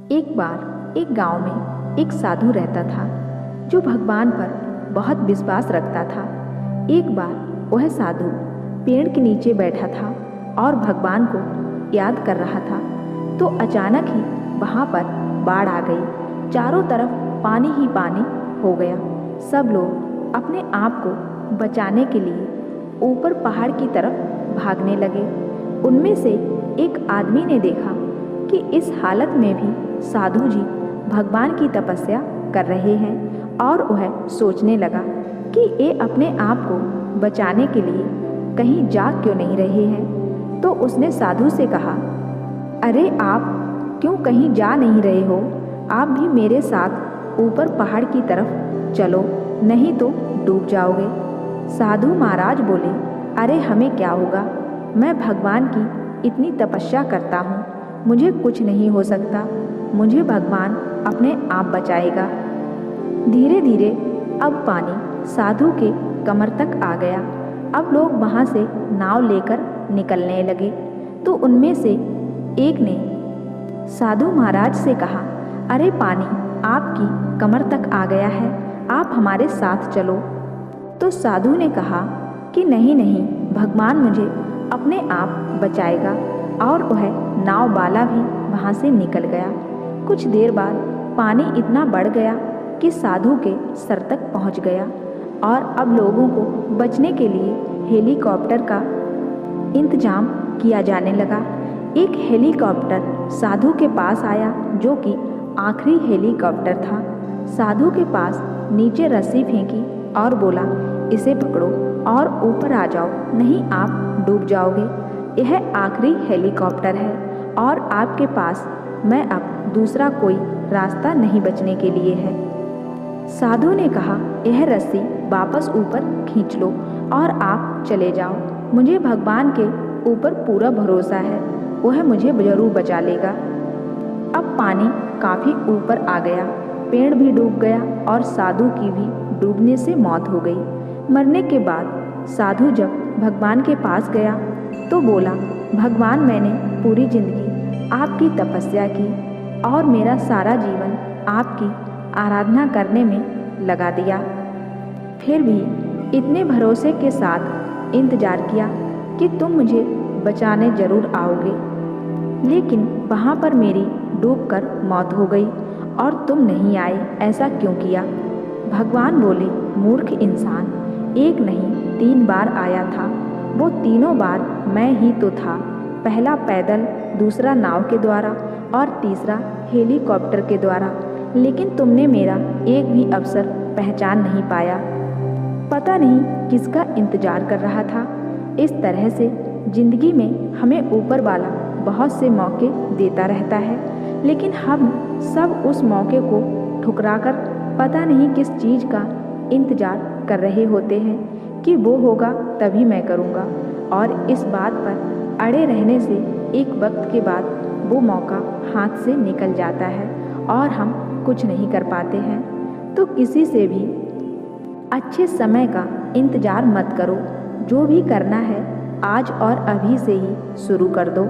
एक बार एक गांव में एक साधु रहता था जो भगवान पर बहुत विश्वास रखता था। एक बार वह साधु पेड़ के नीचे बैठा था और भगवान को याद कर रहा था, तो अचानक ही वहाँ पर बाढ़ आ गई। चारों तरफ पानी ही पानी हो गया। सब लोग अपने आप को बचाने के लिए ऊपर पहाड़ की तरफ भागने लगे। उनमें से एक आदमी ने देखा कि इस हालत में भी साधु जी भगवान की तपस्या कर रहे हैं और वह सोचने लगा कि ये अपने आप को बचाने के लिए कहीं जा क्यों नहीं रहे हैं। तो उसने साधु से कहा, अरे आप क्यों कहीं जा नहीं रहे हो? आप भी मेरे साथ ऊपर पहाड़ की तरफ चलो, नहीं तो डूब जाओगे। साधु महाराज बोले, अरे हमें क्या होगा, मैं भगवान की इतनी तपस्या करता हूँ, मुझे कुछ नहीं हो सकता, मुझे भगवान अपने आप बचाएगा। धीरे धीरे अब पानी साधु के कमर तक आ गया। अब लोग वहाँ से नाव लेकर निकलने लगे। तो उनमें से एक ने साधु महाराज से कहा, अरे पानी आपकी कमर तक आ गया है, आप हमारे साथ चलो। तो साधु ने कहा कि नहीं नहीं, भगवान मुझे अपने आप बचाएगा। और वह नाव वाला भी वहाँ से निकल गया। कुछ देर बाद पानी इतना बढ़ गया कि साधु के सर तक पहुँच गया और अब लोगों को बचने के लिए हेलीकॉप्टर का इंतजाम किया जाने लगा। एक हेलीकॉप्टर साधु के पास आया जो कि आखिरी हेलीकॉप्टर था। साधु के पास नीचे रस्सी फेंकी और बोला, इसे पकड़ो और ऊपर आ जाओ, नहीं आप डूब जाओगे। यह आखिरी हेलीकॉप्टर है और आपके पास मैं अब दूसरा कोई रास्ता नहीं बचने के लिए है। साधु ने कहा, यह रस्सी वापस ऊपर खींच लो और आप चले जाओ। मुझे भगवान के ऊपर पूरा भरोसा है, वह मुझे जरूर बचा लेगा। अब पानी काफ़ी ऊपर आ गया, पेड़ भी डूब गया और साधु की भी डूबने से मौत हो गई। मरने के बाद साधु जब भगवान के पास गया तो बोला, भगवान मैंने पूरी जिंदगी आपकी तपस्या की और मेरा सारा जीवन आपकी आराधना करने में लगा दिया, फिर भी इतने भरोसे के साथ इंतजार किया कि तुम मुझे बचाने जरूर आओगे, लेकिन वहाँ पर मेरी डूबकर मौत हो गई और तुम नहीं आए, ऐसा क्यों किया? भगवान बोले, मूर्ख इंसान, एक नहीं 3 बार आया था, वो तीनों बार मैं ही तो था। पहला पैदल, दूसरा नाव के द्वारा और तीसरा हेलीकॉप्टर के द्वारा, लेकिन तुमने मेरा एक भी अवसर पहचान नहीं पाया। पता नहीं किसका इंतजार कर रहा था। इस तरह से जिंदगी में हमें ऊपर वाला बहुत से मौके देता रहता है, लेकिन हम सब उस मौके को ठुकराकर पता नहीं किस चीज़ का इंतजार कर रहे होते हैं कि वो होगा तभी मैं करूँगा, और इस बात पर अड़े रहने से एक वक्त के बाद वो मौका हाथ से निकल जाता है और हम कुछ नहीं कर पाते हैं। तो किसी से भी अच्छे समय का इंतज़ार मत करो, जो भी करना है आज और अभी से ही शुरू कर दो।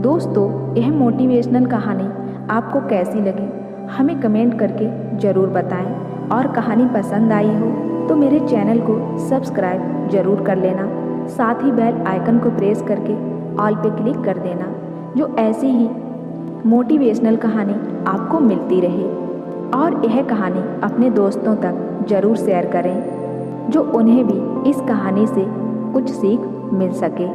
दोस्तों, यह मोटिवेशनल कहानी आपको कैसी लगी हमें कमेंट करके ज़रूर बताएं, और कहानी पसंद आई हो तो मेरे चैनल को सब्सक्राइब ज़रूर कर लेना, साथ ही बेल आइकन को प्रेस करके ऑल पे क्लिक कर देना, जो ऐसी ही मोटिवेशनल कहानी आपको मिलती रहे। और यह कहानी अपने दोस्तों तक ज़रूर शेयर करें, जो उन्हें भी इस कहानी से कुछ सीख मिल सके।